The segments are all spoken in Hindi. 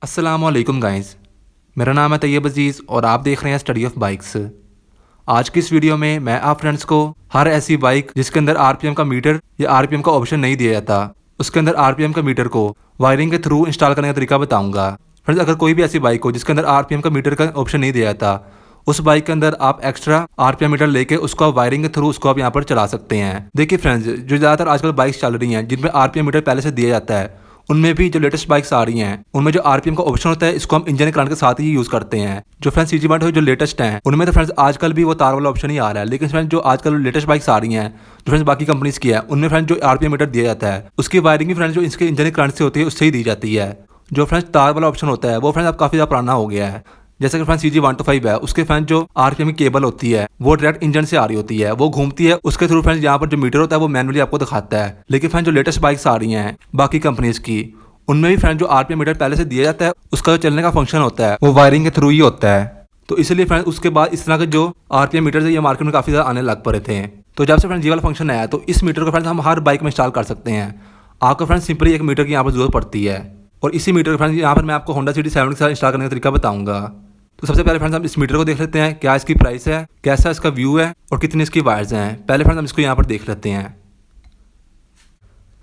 अस्सलामुअलैकुम गाइस, मेरा नाम है तैयब अजीज़ और आप देख रहे हैं स्टडी ऑफ बाइक्स। आज की इस वीडियो में मैं आप फ्रेंड्स को हर ऐसी बाइक जिसके अंदर आरपीएम का मीटर या आरपीएम का ऑप्शन नहीं दिया जाता, उसके अंदर आरपीएम का मीटर को वायरिंग के थ्रू इंस्टॉल करने का तरीका बताऊंगा। फ्रेंड्स, अगर कोई भी ऐसी बाइक हो जिसके अंदर आरपीएम का मीटर का ऑप्शन नहीं दिया जाता, उस बाइक के अंदर आप एक्स्ट्रा आरपीएम मीटर लेके उसको आप वायरिंग के थ्रू उसको आप यहाँ पर चला सकते हैं। देखिए फ्रेंड्स, जो ज़्यादातर आजकल बाइक्स चल रही हैं जिनमें आरपीएम मीटर पहले से दिया जाता है, उनमें भी जो लेटेस्ट बाइक्स आ रही हैं उनमें जो आरपीएम का ऑप्शन होता है इसको हम इंजन करंट के साथ ही यूज करते हैं। जो फ्रेंड्स सीजी बाइक जो लेटेस्ट हैं उनमें तो फ्रेंड्स आजकल भी वो तार वाला ऑप्शन ही आ रहा है, लेकिन फ्रेंड्स जो आजकल लेटेस्ट बाइक्स आ रही हैं जो फ्रेंड्स बाकी कंपनीज की है उनमें फ्रेंड्स जो आरपीएम मीटर दिया जाता है उसकी वायरिंग भी फ्रेंड्स जो इसके इंजन करंट से होती है उससे ही दी जाती है। जो फ्रेंड्स तार वाला ऑप्शन होता है वो फ्रेंड्स अब काफी ज्यादा पुराना हो गया है। जैसे कि फ्रेंड्स CG125 है, उसके फ्रेंड्स जो आरपीएम की केबल होती है वो डायरेक्ट इंजन से आ रही होती है, वो घूमती है उसके थ्रू फ्रेंड्स यहाँ पर जो मीटर होता है वो मैनुअली आपको दिखाता है। लेकिन फ्रेंड्स जो लेटेस्ट बाइक्स आ रही हैं बाकी कंपनीज की उनमें भी फ्रेंड जो आरपीएम मीटर पहले से दिया जाता है उसका जो चलने का फंक्शन होता है वो वायरिंग के थ्रू ही होता है। तो इसलिए फ्रेंड उसके बाद इस तरह के जो आरपीएम मीटर है ये मार्केट में काफी ज्यादा आने लग पड़े थे। तो जब से फ्रेंड ये वाला फंक्शन आया तो इस मीटर को फ्रेंड हम हर बाइक में इंस्टॉल कर सकते हैं। आपको फ्रेंड सिंपली एक मीटर की यहाँ पर जरूरत पड़ती है और इसी मीटर को फ्रेंड यहाँ पर मैं आपको होंडा सिटी 7 के साथ इंस्टॉल करने का तरीका बताऊंगा। तो सबसे पहले फ्रेंड्स हम इस मीटर को देख लेते हैं, क्या इसकी प्राइस है, कैसा इसका व्यू है और कितनी इसकी वायर्स हैं। पहले फ्रेंड्स हम इसको यहाँ पर देख लेते हैं।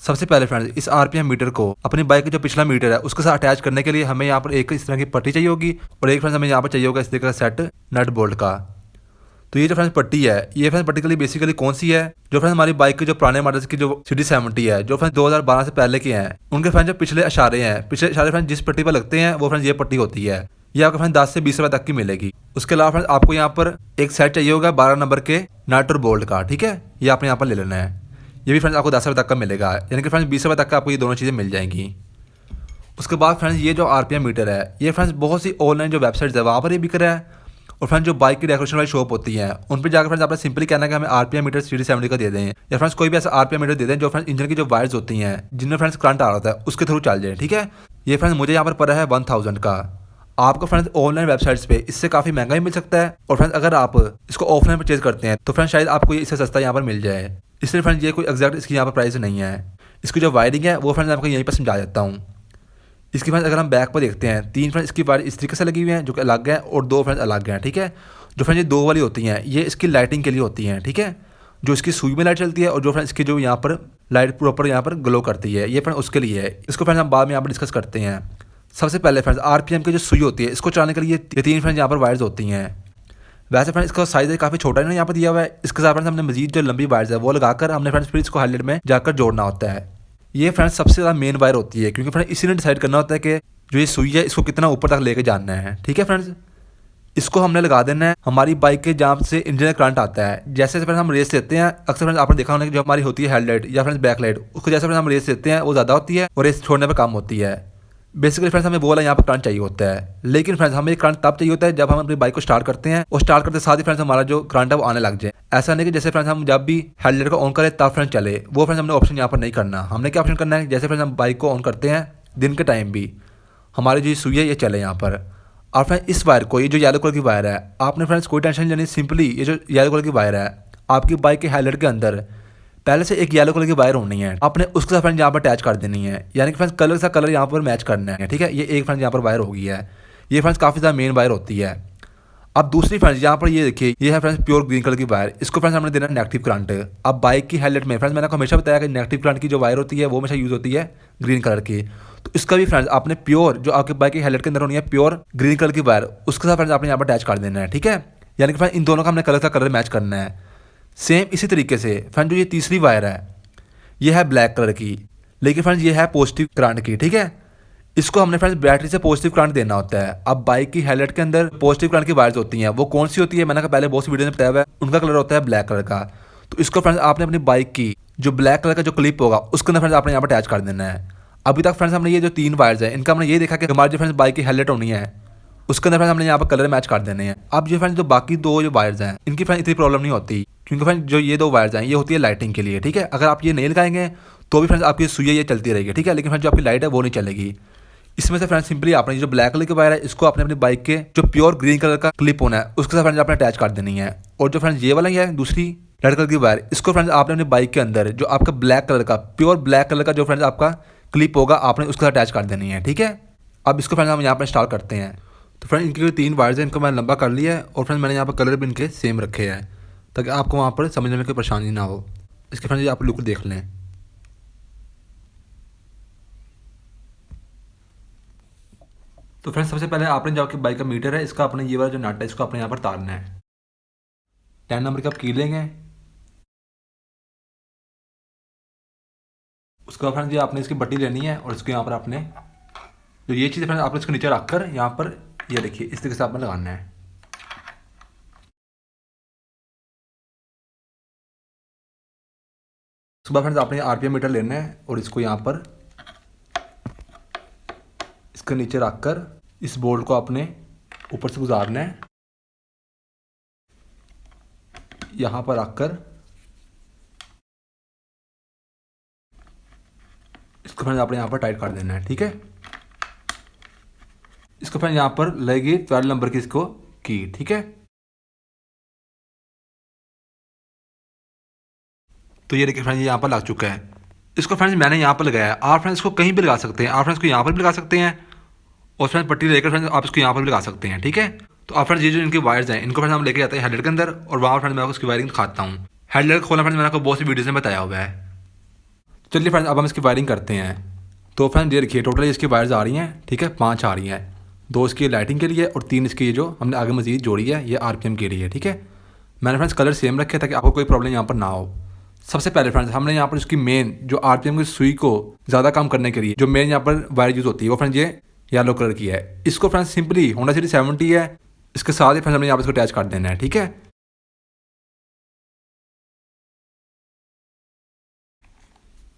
सबसे पहले फ्रेंड्स इस आरपीएम मीटर को अपनी बाइक का जो पिछला मीटर है उसके साथ अटैच करने के लिए हमें यहाँ पर एक इस तरह की पट्टी चाहिए होगी और एक फ्रेंड्स हमें यहाँ पर चाहिए होगा इस तरह का सेट नट बोल्ट का। तो ये जो फ्रेंड्स पट्टी है ये फ्रेंड्स पर्टिकुलरली बेसिकली कौन सी है, जो फ्रेंड्स हमारी बाइक के जो पुराने मॉडल्स की जो CD70 है जो फ्रेंड्स 2012 से पहले के हैं उनके फ्रेंड्स जो पिछले इशारे हैं, पिछले इशारे फ्रेंड्स जिस पट्टी पर लगते हैं वो फ्रेंड्स ये पट्टी होती है। ये आपको फ्रेंड्स 10 से 20 रुपए तक की मिलेगी। उसके अलावा फ्रेंड्स आपको यहाँ पर एक सेट चाहिए होगा 12 नंबर के नट और बोल्ट का, ठीक है, ये आपने यहाँ पर ले लेना है। ये भी फ्रेंड्स आपको 10 रुपये तक का मिलेगा, यानी कि फ्रेंड्स 20 रुपये तक का आपको ये दोनों चीज़ें मिल जाएंगी। उसके बाद फ्रेंड्स ये जो आरपीएम मीटर है ये फ्रेंड्स बहुत सी ऑनलाइन जो वेबसाइट्स है वहाँ पर ये बिक रहा है और फ्रेंड्स जो बाइक की डेकोरेशन वाली शॉप होती है उन पर जाकर फ्रेंड्स आपने सिंपली कहना है कि हमें आरपीएम मीटर CD70 का दे दें, या फ्रेंड्स कोई भी ऐसा आरपीएम मीटर दे दें जो फ्रेंड्स इंजन की जो वायर्स होती हैं जिनमें फ्रेंड्स करंट आ रहा होता है उसके थ्रू चल जाए, ठीक है। ये फ्रेंड्स मुझे यहाँ पर पड़ा है 1000 का। आपको फ्रेंड्स ऑनलाइन वेबसाइट्स पे इससे काफ़ी महंगा ही मिल सकता है और फ्रेंड्स अगर आप इसको ऑफलाइन परचेज करते हैं तो फ्रेंड्स शायद आपको ये इससे सस्ता यहाँ पर मिल जाए। इसलिए फ्रेंड्स ये कोई एग्जैक्ट इसकी यहाँ पर प्राइस नहीं है। इसकी जो वायरिंग है वो फ्रेंड्स आपको यहीं पर समझा देता हूँ। इसकी फ्रेंड्स अगर हम बैक पर देखते हैं 3 फ्रेंड्स इसकी वायर इस तरीके से लगी हुई हैं जो कि अलग है और 2 फ्रेंड्स अलग हैं, ठीक है। जो फ्रेंड्स ये 2 वाली होती हैं ये इसकी लाइटिंग के लिए होती हैं, ठीक है, जो इसकी सुई में लाइट चलती है और जो फ्रेंड्स इसकी जो यहाँ पर लाइट प्रॉपर यहाँ पर ग्लो करती है ये फ्रेंड्स उसके लिए है। इसको फ्रेंड्स हम बाद में यहाँ पर डिस्कस करते हैं। सबसे पहले फ्रेंड्स आरपीएम की जो सुई होती है इसको चलाने के लिए ये 3 फ्रेंड्स यहाँ पर वायर्स होती हैं। वैसे फ्रेंड्स इसका साइज काफ़ी छोटा है यहाँ पर दिया हुआ है। इसके साथ फ्रेंड्स हमने मजीद जो लंबी वायर्स है वो लगाकर हमने फ्रेंड्स फिर इसको हेडलाइट में जाकर जोड़ना होता है। ये फ्रेंड्स सबसे ज़्यादा मेन वायर होती है क्योंकि फ्रेंड्स इसी ने डिसाइड करना होता है कि जो ये सुई है इसको कितना ऊपर तक लेके जाना है, ठीक है फ्रेंड्स। इसको हमने लगा देना है हमारी बाइक के जहाँ से इंजन करंट आता है। जैसे फ्रेंड्स हम रेस देते हैं अक्सर फ्रेंड्स आपने देखा होगा कि जो हमारी होती है हेडलाइट या फ्रेंड्स बैकलाइट उसको जैसे फ्रेंड्स हम रेस देते हैं वो ज़्यादा होती है और रेस छोड़ने पर कम होती है। बेसिकली फ्रेंड्स हमें वो वाला यहाँ पर करंट चाहिए होता है, लेकिन फ्रेंड्स हमें करंट तब चाहिए होता है जब हम अपनी बाइक को स्टार्ट करते हैं और स्टार्ट करते साथ ही फ्रेंड्स हमारा जो करंट है वो आने लग जाए। ऐसा नहीं कि जैसे फ्रेंड्स हम जब भी हेडलाइट को ऑन करें तब फ्रेंड्स चले, वो फ्रेंड्स हमने ऑप्शन यहाँ पर नहीं करना। हमने क्या ऑप्शन करना है, जैसे फ्रेंड्स हम बाइक को ऑन करते हैं दिन के टाइम भी हमारी जो सुई है ये चले यहाँ पर। और फ्रेंड्स इस वायर को, ये जो येलो कलर की वायर है, आपने फ्रेंड्स कोई टेंशन नहीं लेनी। सिंपली ये जो येलो कलर की वायर है आपकी बाइक के हेडलाइट के अंदर पहले से एक येलो कलर की वायर होनी है, आपने उसके साथ फ्रेंड्स यहाँ पर अटैच कर देनी है, यानी कि फ्रेंड्स कलर से कलर यहाँ पर मैच करना है, ठीक है। ये एक फ्रेंड्स यहाँ पर वायर होगी है, ये फ्रेंड्स काफ़ी ज़्यादा मेन वायर होती है। अब दूसरी फ्रेंड्स यहाँ पर ये देखिए ये है फ्रेंड्स प्योर ग्रीन कलर की वायर, इसको फ्रेंड्स हमने देना नेगेटिव करंट। अब बाइक की हेडलाइट में फ्रेंड्स मैंने आपको हमेशा बताया कि नेगेटिव करंट की जो वायर होती है वो हमेशा यूज़ होती है ग्रीन कलर की। तो इसका भी फ्रेंड्स आपने प्योर जो आपके बाइक की हेडलाइट के अंदर होनी है प्योर ग्रीन कलर की वायर उसके साथ फ्रेंड्स आपने यहाँ पर अटैच कर देना है, ठीक है। यानी कि फ्रेंड्स इन दोनों का हमने कलर का कलर मैच करना है। सेम इसी तरीके से फ्रेंड जो ये तीसरी वायर है ये है ब्लैक कलर की, लेकिन फ्रेंड्स ये है पॉजिटिव करंट की, ठीक है। इसको हमने फ्रेंड्स बैटरी से पॉजिटिव करंट देना होता है। अब बाइक की हेडलाइट के अंदर पॉजिटिव करंट की वायर्स होती हैं, वो कौन सी होती है मैंने कहा पहले बहुत सी वीडियो में बताया हुआ है, उनका कलर होता है ब्लैक कलर का। तो इसको फ्रेंड्स आपने अपनी बाइक की जो ब्लैक कलर का जो क्लिप होगा उसके अंदर फ्रेंड्स आपने यहाँ पर अटैच कर देना है। अभी तक फ्रेंड्स हमने ये जो 3 वायर्स है इनका हमने ये देखा कि हमारी जो फ्रेंड्स बाइक की हेडलाइट होनी है उसके अंदर फ्रेंड्स हमने यहाँ पर कलर मैच कर देने हैं। अब जो फ्रेंड्स जो बाकी 2 जो वायर्स हैं इनकी फ्रेंड्स इतनी प्रॉब्लम नहीं होती क्योंकि फ्रेंड्स जो ये 2 वायर्स हैं ये होती है लाइटिंग के लिए, ठीक है। अगर आप ये नहीं लगाएंगे तो भी फ्रेंड्स आपकी सुई ये चलती रहेगी, ठीक है, लेकिन फ्रेंड्स जो आपकी लाइट है वो नहीं चलेगी। इसमें से फ्रेंड्स सिंपली आपने जो ब्लैक कलर की वायर है इसको आपने अपनी बाइक के जो प्योर ग्रीन कलर का क्लिप होना है उसके साथ फ्रेंड्स आपने अटैच कर देनी है। और जो फ्रेंड्स ये वाला है दूसरी रेड कलर की वायर इसको फ्रेंड्स आपने अपनी बाइक के अंदर जो आपका ब्लैक कलर का प्योर ब्लैक कलर का जो फ्रेंड्स आपका क्लिप होगा आपने उसके साथ अटैच कर देनी है, ठीक है। अब इसको फ्रेंड्स हम यहाँ पर इंस्टॉल करते हैं। तो फ्रेंड इनके जो 3 वायर्स हैं इनको मैंने लंबा कर लिया है और फ्रेंड मैंने यहाँ पर कलर भी इनके सेम रखे हैं ताकि आपको वहाँ पर समझने में कोई परेशानी ना हो। इसके फ्रेंड आप लुक देख लें। तो फ्रेंड्स सबसे पहले आपने जो आपकी बाइक का मीटर है इसका अपने ये वाला जो नट है इसको अपने यहाँ पर तारना है। 10 नंबर का आप की लेंगे। उसके बाद फ्रेंड्स ये आपने इसकी बट्टी लेनी है और इसको यहाँ पर आपने जो ये चीज़ फ्रेंड्स आपने इसको नीचे रखकर यहाँ पर ये देखिए इस तरीके से आपने लगाना है। उसके बाद फ्रेंड्स आपने आरपीएम मीटर लेना है और इसको यहाँ पर इसके नीचे रखकर इस बोल्ट को आपने ऊपर से गुजारना है, यहाँ पर रखकर इसको फ्रेंड्स आपने यहाँ पर टाइट कर देना है। ठीक है, इसको फ्रेंड्स यहाँ पर लगेगी 12 नंबर की इसको की। ठीक है, तो ये देखिए फ्रेंड्स ये यहाँ पर लग चुका है। इसको फ्रेंड्स मैंने यहाँ पर लगाया है। आप फ्रेंड्स इसको कहीं भी लगा सकते हैं। आप फ्रेंड्स को यहाँ पर भी लगा सकते हैं और फ्रेंड्स पट्टी लेकर फ्रेंड्स आप इसको यहाँ पर भी लगा सकते हैं। ठीक है, तो आप फ्रेंड्स ये जो इनके वायर्स हैं इनको फ्रेंड्स हम लेके जाते हैं हेडलाइट के अंदर और वहाँ फ्रेंड्स मैं आपको इसकी वायरिंग दिखाता हूँ। हेडलाइट खोलना फ्रेंड्स मैंने आपको बहुत सी वीडियोज़ में बताया हुआ है। चलिए फ्रेंड्स अब हम इसकी वायरिंग करते हैं। तो फ्रेंड्स ये देखिए टोटल इसकी वायर्स आ रही हैं। ठीक है, 5 आ रही हैं, 2 इसकी लाइटिंग के लिए और 3 इसकी ये जो हमने आगे मजीद जोड़ी है ये आरपीएम के लिए। ठीक है, मैंने फ्रेंड्स कलर सेम रखे ताकि आपको कोई प्रॉब्लम यहाँ पर ना हो। सबसे पहले फ्रेंड्स हमने यहाँ पर इसकी मेन जो आरपीएम की सुई को ज़्यादा कम करने के लिए जो मेन यहाँ पर वायर यूज़ होती है वो फ्रेंड्स ये येलो कलर की है। इसको फ्रेंड्स सिंपली होंडा सिटी 70 है, इसके साथ ही फ्रेंड्स हमने यहाँ पर इसको अटैच कर देना है। ठीक है,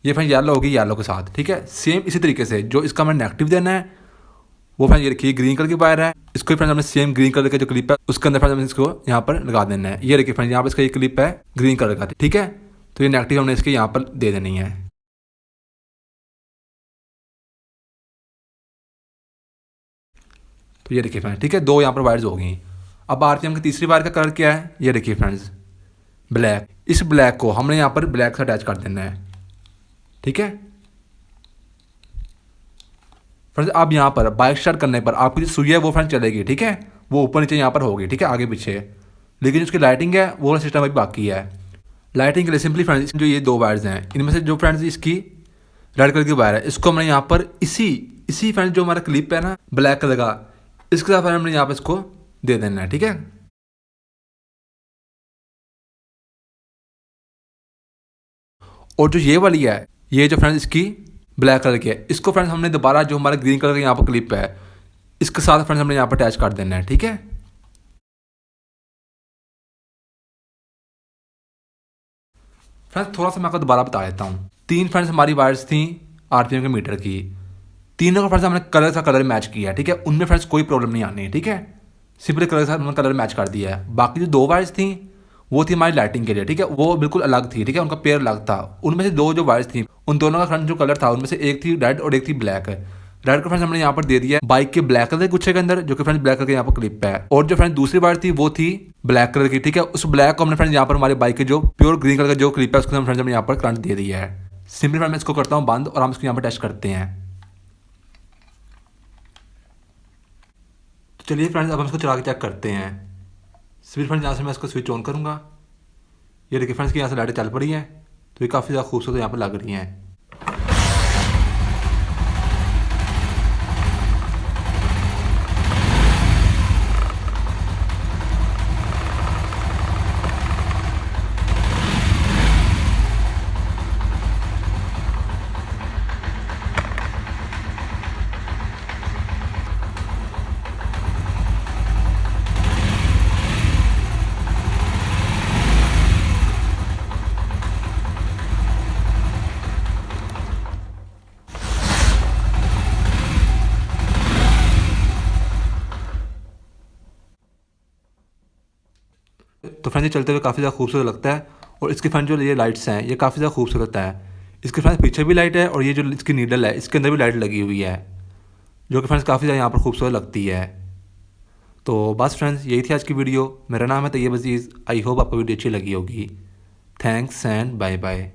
ये फ्रेंड्स येलो होगी येलो के साथ। ठीक है, सेम इसी तरीके से जो इसका हमें नेगेटिव देना है वो फ्रेंड्स ये देखिए ग्रीन कलर की वायर है, इसको फ्रेंड्स हमने सेम ग्रीन कलर का जो क्लिप है उसके अंदर फ्रेंड्स हमने इसको यहाँ पर लगा देना है। ये देखिए फ्रेंड्स यहाँ पर इसका ये क्लिप है ग्रीन कलर का। ठीक है, तो ये नेगेटिव हमने इसके यहाँ पर दे देनी है। तो ये देखिए फ्रेंड्स ठीक है, 2 यहाँ पर वायर्स हो गई। अब आरपीएम की तीसरी वायर का कलर क्या है, ये देखिए फ्रेंड्स ब्लैक। इस ब्लैक को हमने यहाँ पर ब्लैक से अटैच कर देना है। ठीक है फ्रेंड्स, अब यहाँ पर बाइक स्टार्ट करने पर आपकी जो सुई है वो फ्रेंड्स चलेगी। ठीक है, वो ऊपर नीचे यहाँ पर होगी। ठीक है, आगे पीछे, लेकिन उसकी लाइटिंग है वो सिस्टम अभी बाकी है। लाइटिंग के लिए सिंपली फ्रेंड्स जो ये 2 वायर्स हैं इनमें से जो फ्रेंड्स इसकी रेड कलर की वायर है इसको हमने यहाँ पर इसी फ्रेंड्स जो हमारा क्लिप है ना ब्लैक कलर का इसके साथ हमने यहाँ पर इसको दे देना है। ठीक है, और जो ये वाली है ये जो फ्रेंड्स इसकी ब्लैक कलर की है इसको फ्रेंड्स हमने दोबारा जो हमारा ग्रीन कलर का यहाँ पर क्लिप है इसके साथ फ्रेंड्स हमने यहाँ पर अटैच कर देना है। ठीक है, फ्रेंड्स थोड़ा सा मैं आपको दोबारा बता देता हूँ। 3 फ्रेंड्स हमारी वायर्स थी आरपीएम के मीटर की, तीनों का फ्रेंड्स हमने कलर मैच किया। ठीक है, उनमें फ्रेंड्स कोई प्रॉब्लम नहीं आनी है। ठीक है, सिंपली कलर के साथ हमने कलर मैच कर दिया है। बाकी जो 2 वायर्स थी वो थी हमारी लाइटिंग के लिए। ठीक है, वो बिल्कुल अलग थी। ठीक है, उनका पेयर अलग था। उनमें से 2 जो वायर्स थी उन दोनों का फ्रेंड्स जो कलर था उनमें से एक थी रेड और एक थी ब्लैक। रेड का फ्रेंड्स हमने यहाँ पर दे दिया बाइक के ब्लैक कलर के गुच्छे के अंदर जो कि फ्रेंड्स ब्लैक कलर के यहाँ पर क्लिप है, और जो फ्रेंड्स दूसरी वायर थी वो थी ब्लैक कलर की। ठीक है, उस ब्लैक को हमने फ्रेंड्स यहाँ पर हमारे बाइक के जो प्योर ग्रीन कलर का जो क्लिप है उसको हम फ्रेंड्स हमने यहाँ पर करंट दे दिया है। सिंपली फ्रेंड्स मैं इसको करता हूँ बंद और हम इसको यहाँ पर टेस्ट करते हैं। तो चलिए फ्रेंड्स अब हम इसको चला के चेक करते हैं। सिंपली फ्रेंड्स यहाँ से मैं इसको स्विच ऑन करूँगा। ये देखिए फ्रेंड्स की यहाँ से लाइटें चल पड़ी हैं, तो ये काफ़ी ज़्यादा खूबसूरत यहाँ पर लग रही हैं। तो फ्रेंड्स ये चलते हुए काफ़ी ज़्यादा खूबसूरत लगता है, और इसके फ्रेंड्स जो ये लाइट्स हैं ये काफ़ी ज़्यादा खूबसूरत है। इसके फ्रेंड्स पीछे भी लाइट है और ये जो इसकी नीडल है इसके अंदर भी लाइट लगी हुई है जो कि फ्रेंड्स काफ़ी ज़्यादा यहाँ पर खूबसूरत लगती है। तो बस फ्रेंड्स यही थी आज की वीडियो। मेरा नाम है तैयब अजीज़। आई होप आपको वीडियो अच्छी लगी होगी। Thanks and bye bye.